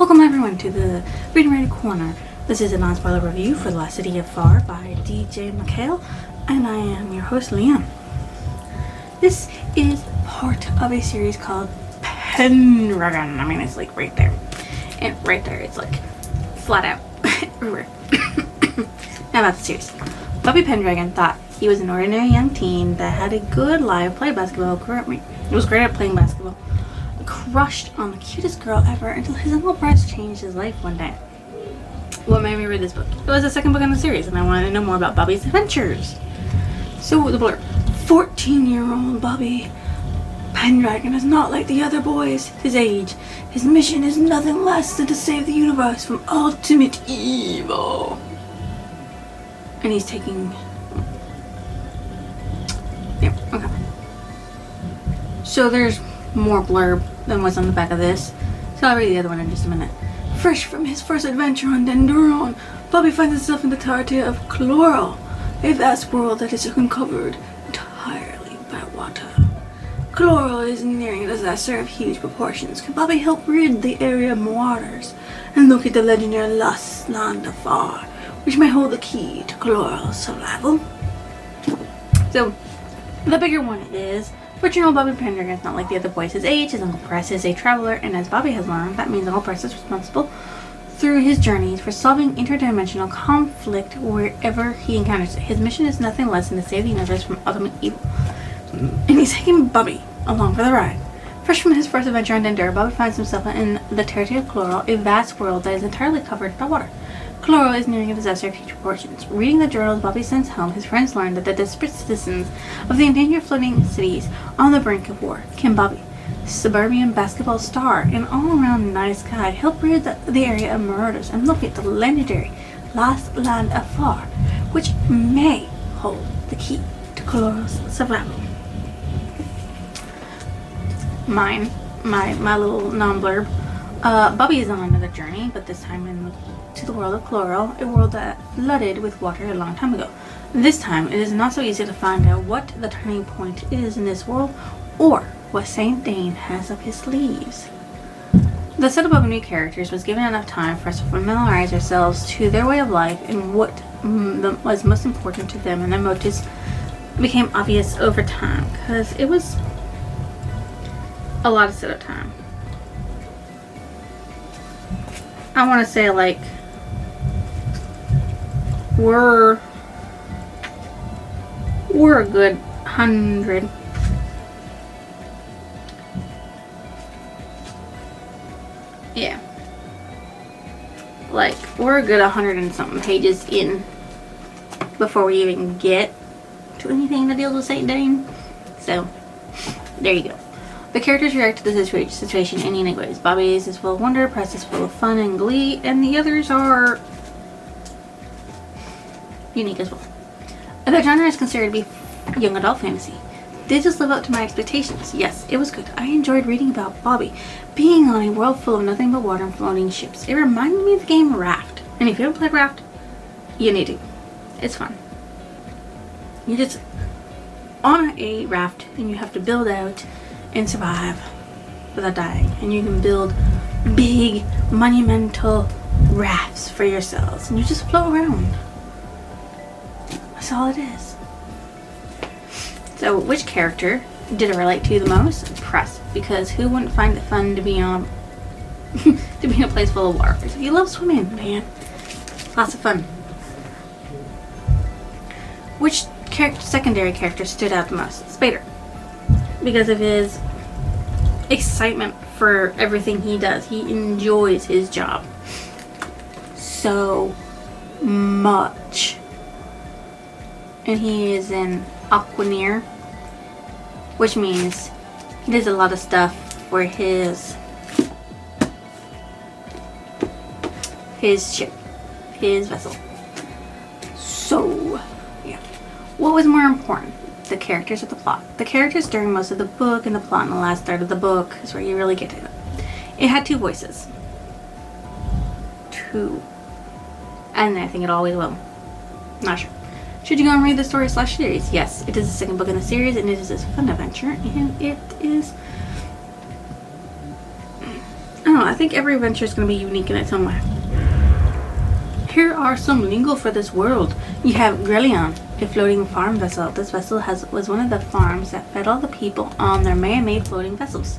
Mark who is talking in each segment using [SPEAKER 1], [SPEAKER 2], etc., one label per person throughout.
[SPEAKER 1] Welcome everyone to the Reading Ready Corner. This is a non-spoiler review for The Lost City of Faar by DJ McHale, and I am your host, Liam. This is part of a series called Pendragon. I mean, it's like right there. And right there, it's like flat out everywhere. Now about the series. Bobby Pendragon thought he was an ordinary young teen that had a good life, played basketball, was great at playing basketball, crushed on the cutest girl ever until his Uncle Bryce changed his life one day. What made me read this book? It was the second book in the series, and I wanted to know more about Bobby's adventures. So the blurb. 14-year-old Bobby Pendragon is not like the other boys his age. His mission is nothing less than to save the universe from ultimate evil. And he's taking... Yeah, okay. So there's more blurb than what's on the back of this, so I'll read the other one in just a minute. Fresh from his first adventure on Denduron, Bobby finds himself in the territory of Chloral, a vast world that is uncovered entirely by water. Chloral is nearing a disaster of huge proportions. Can Bobby help rid the area of waters and locate the legendary lost land of Faar, which may hold the key to Chloral's survival? So, the bigger one is 14-year-old Bobby Pendragon is not like the other boys his age. His Uncle Bryce is a traveler, and as Bobby has learned, that means Uncle Bryce is responsible through his journeys for solving interdimensional conflict wherever he encounters it. His mission is nothing less than to save the universe from ultimate evil. And he's taking Bobby along for the ride. Fresh from his first adventure on Dendur, Bobby finds himself in the territory of Chloral, a vast world that is entirely covered by water. Chloral is nearing a disaster of huge proportions. Reading the journals Bobby sends home, his friends learn that the desperate citizens of the endangered floating cities on the brink of war. Can Bobby, suburban basketball star and all-around nice guy, help rid the area of murders and locate the legendary lost land of Faar, which may hold the key to Chloral's survival? My little non-blurb. Bobby is on another journey, but this time to the world of Chloral, a world that flooded with water a long time ago. This time, it is not so easy to find out what the turning point is in this world, or what Saint Dane has up his sleeves. The setup of new characters was given enough time for us to familiarize ourselves to their way of life and what was most important to them, and their motives became obvious over time, because it was a lot of setup time. I want to say like we're a good 100. Yeah. Like we're a good 100 and something pages in before we even get to anything that deals with Saint Dane. So there you go. The characters react to the situation in unique ways. Bobby's is full of wonder, Press is full of fun and glee, and the others are unique as well. The genre is considered to be young adult fantasy. Did this live up to my expectations? Yes, it was good. I enjoyed reading about Bobby being on a world full of nothing but water and floating ships. It reminded me of the game Raft. And if you haven't played Raft, you need to. It's fun. You're just on a raft and you have to build out and survive without dying, and you can build big monumental rafts for yourselves and you just float around. That's all it is. So which character did I relate to the most? Press, because who wouldn't find it fun to be on to be in a place full of water? If you love swimming, man, lots of fun. Which secondary character stood out the most? Spader, because of his excitement for everything he does. He enjoys his job so much. And he is an Aquaneer, which means he does a lot of stuff for his ship, his vessel. So, yeah. What was more important? The characters or the plot? The characters during most of the book, and the plot in the last third of the book is where you really get to it. It had two voices. Two. And I think it always will. Not sure. Should you go and read the story/series? Yes, it is the second book in the series, and it is a fun adventure, and it is... I don't know, I think every adventure is going to be unique in its own way. Here are some lingo for this world. You have Grelion, a floating farm vessel. This vessel was one of the farms that fed all the people on their man-made floating vessels.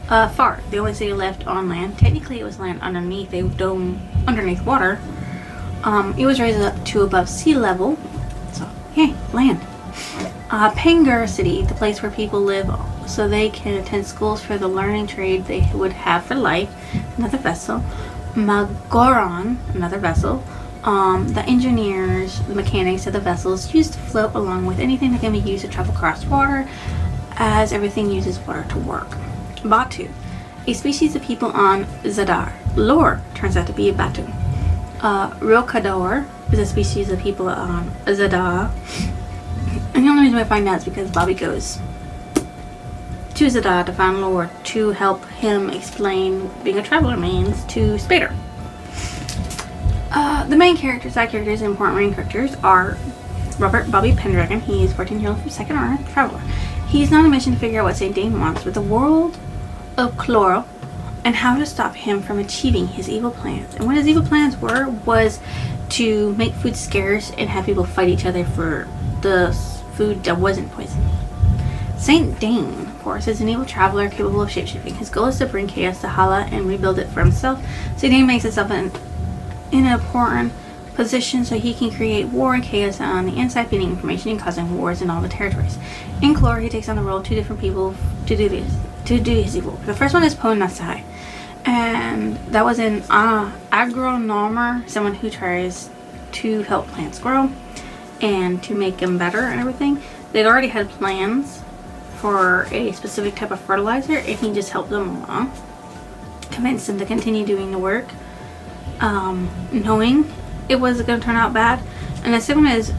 [SPEAKER 1] Faar, the only city left on land. Technically, it was land underneath a dome, underneath water. It was raised up to above sea level. So, hey, land. Pangur City, the place where people live so they can attend schools for the learning trade they would have for life. Another vessel. Magoron, another vessel. The engineers, the mechanics of the vessels used to float along with anything that can be used to travel across water, as everything uses water to work. Batu, a species of people on Zadar. Lore turns out to be a Batu. Rokador is a species of people on Zadar. And the only reason I find out is because Bobby goes to Zadar to find Lore to help him explain what being a traveler means to Spader. The main characters, side characters, and important main characters are Robert Bobby Pendragon. He is 14-year-old from Second Earth Traveler. He's on a mission to figure out what St. Dane wants with the world of Chloral and how to stop him from achieving his evil plans. And what his evil plans were was to make food scarce and have people fight each other for the food that wasn't poison. St. Dane, of course, is an evil traveler capable of shapeshifting. His goal is to bring chaos to Hala and rebuild it for himself. St. Dane makes himself in an important position so he can create war and chaos on the inside, feeding information and causing wars in all the territories. In Chlor, he takes on the role of two different people to do his evil. The first one is Ponasai, and that was an agronomer, someone who tries to help plants grow and to make them better and everything. They'd already had plans for a specific type of fertilizer, and he just helped them along, convinced them to continue doing the work, knowing it was going to turn out bad. And the second one is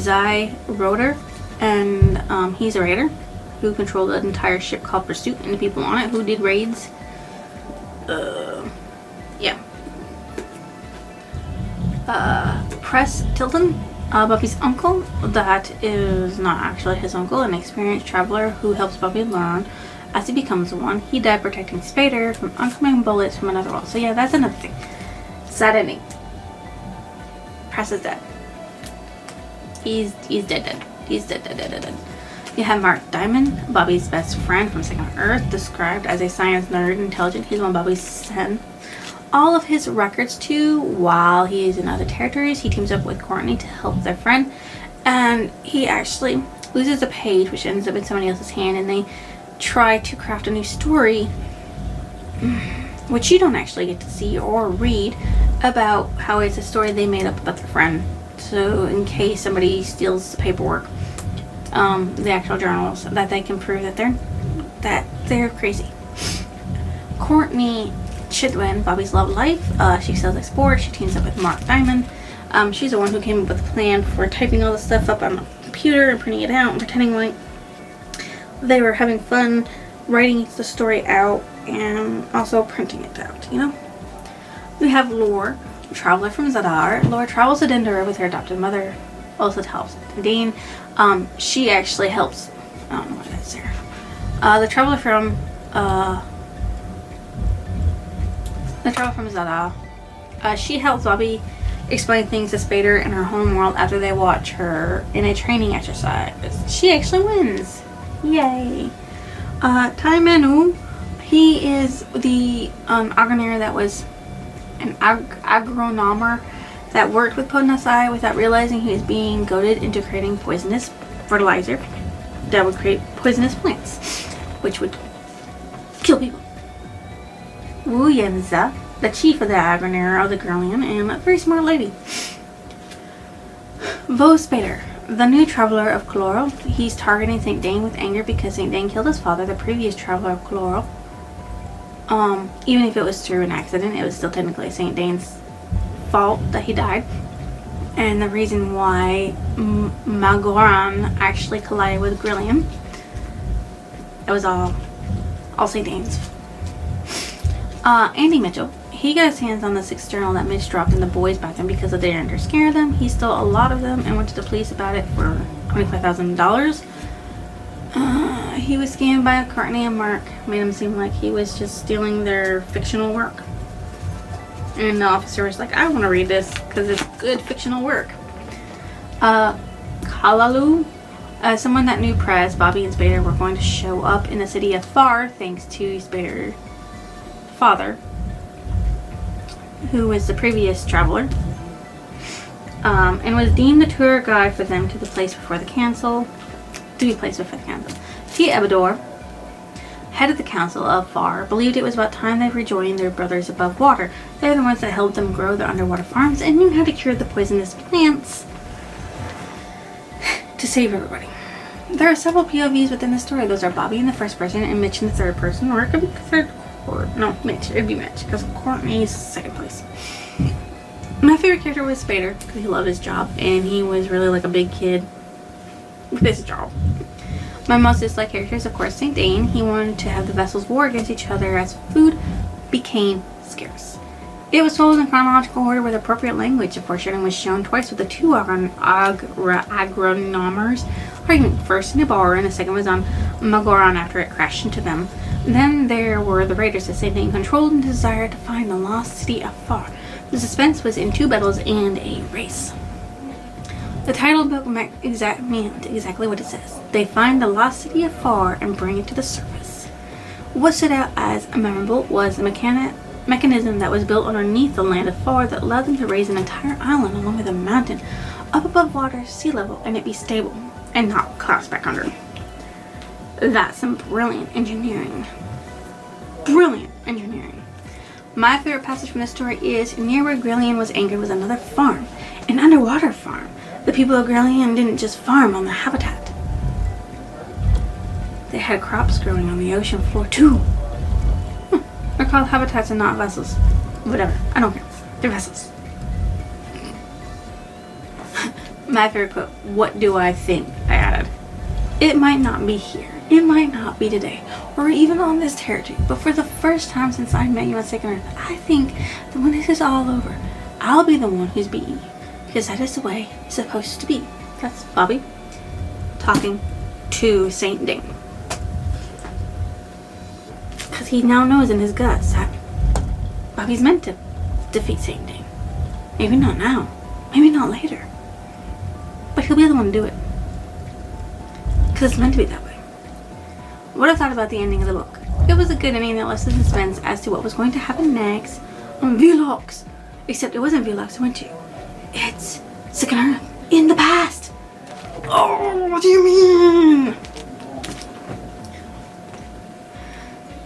[SPEAKER 1] Zai Roder, and he's a raider who controlled an entire ship called Pursuit and the people on it who did raids. Yeah. Press Tilton, Buffy's uncle. That is not actually his uncle, an experienced traveler who helps Buffy learn as he becomes one. He died protecting Spader from oncoming bullets from another world. So yeah, that's another thing. Sad ending. Press is dead. He's dead. He's dead. You have Mark Diamond, Bobby's best friend from Second Earth, described as a science nerd, intelligent. He's one Bobby sent all of his records to while he is in other territories. He teams up with Courtney to help their friend, and he actually loses a page which ends up in somebody else's hand, and they try to craft a new story which you don't actually get to see or read, about how it's a story they made up about their friend. So in case somebody steals the paperwork, the actual journals, that they can prove that they're crazy. Courtney Chidwin, Bobby's love life. She sells explore. She teams up with Mark Diamond. She's the one who came up with a plan for typing all the stuff up on the computer and printing it out and pretending like they were having fun writing the story out and also printing it out, you know? We have Lore, a traveler from Zadar. Lore travels to Dendera with her adopted mother. Also helps Dean. She actually helps. I don't know what that's there. The traveler from Zadar. She helps Bobby explain things to Spader in her home world after they watch her in a training exercise. She actually wins. Yay. Tai Manu, he is the agronomer that was an agronomer that worked with Podnasai without realizing he was being goaded into creating poisonous fertilizer that would create poisonous plants, which would kill people. Wu Yenza, the chief of the agronomer of the Grelion, and a very smart lady. Vo Spader, the new traveler of Chloral. He's targeting St. Dane with anger because St. Dane killed his father, the previous traveler of Chloral. Even if it was through an accident, it was still technically St. Dane's fault that he died. And the reason why Magoran actually collided with Grelion, it was all St. Dane's. Andy Mitchell, he got his hands on the 6th journal that Mitch dropped in the boys' bathroom because they didn't to scare them. He stole a lot of them and went to the police about it for $25,000. he was scammed by Courtney and Mark. Made him seem like he was just stealing their fictional work. And the officer was like, I want to read this because it's good fictional work. Kalalu, someone that knew Prez, Bobby, and Spader were going to show up in the city of Faar thanks to Spader's father, who was the previous traveler, and was deemed the tour guide for them to the place before the council. Tia Abador, head of the council of Faar, believed it was about time they rejoined their brothers above water. They're the ones that helped them grow their underwater farms and knew how to cure the poisonous plants to save everybody. There are several POVs within the story. Those are Bobby in the first person and Mitch in the third person, or it could be third. No, Mitch. It'd be Mitch because Courtney's second place. My favorite character was Spader because he loved his job and he was really like a big kid with his job. My most disliked character is, of course, St. Dane. He wanted to have the vessels war against each other as food became scarce. It was told in chronological order with appropriate language. The foreshadowing was shown twice with the two agronomers arguing, first in a bar and the second was on Magoran after it crashed into them. Then there were the raiders that St. Dane controlled and desired to find the lost city of Faar. The suspense was in 2 battles and a race. The title book meant exactly what it says. They find the lost city of Faar and bring it to the surface. What stood out as memorable was the mechanism that was built underneath the land of Faar that allowed them to raise an entire island along with a mountain up above water, sea level, and it be stable and not collapse back under. That's some brilliant engineering. Brilliant engineering. My favorite passage from this story is, near where Grillian was anchored was another farm, an underwater farm. The people of Grillian didn't just farm on the habitat. They had crops growing on the ocean floor too. They're called habitats and not vessels. Whatever, I don't care. They're vessels. My favorite quote, what do I think? I added. It might not be here. It might not be today, or even on this territory, but for the first time since I met you on Second Earth, I think that when this is all over, I'll be the one who's beaten you, because that is the way it's supposed to be. That's Bobby talking to St. Dane. Because he now knows in his guts that Bobby's meant to defeat St. Dane. Maybe not now, maybe not later, but he'll be the one to do it. Because it's meant to be that way. What I thought about the ending of the book. It was a good ending that left the suspense as to what was going to happen next on Velox. Except it wasn't Velox I went to. It's Second Earth in the past. Oh, what do you mean?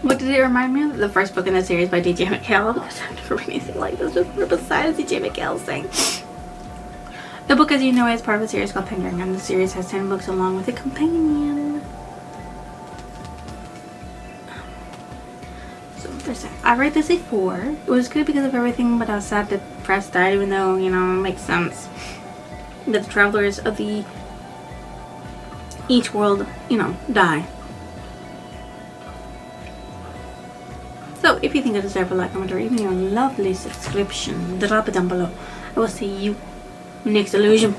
[SPEAKER 1] What did it remind me of? The first book in the series by DJ McHale. Because I've never read anything like this before besides DJ McHale's thing. The book, as you know, is part of a series called Penguin, and the series has 10 books along with a companion. So there's that. I rate this a 4. It was good because of everything, but I was sad that Press died, even though, you know, it makes sense that the travelers of the each world, you know, die. So if you think I deserve a like, comment, or even your lovely subscription, drop it down below. I will see you next illusion.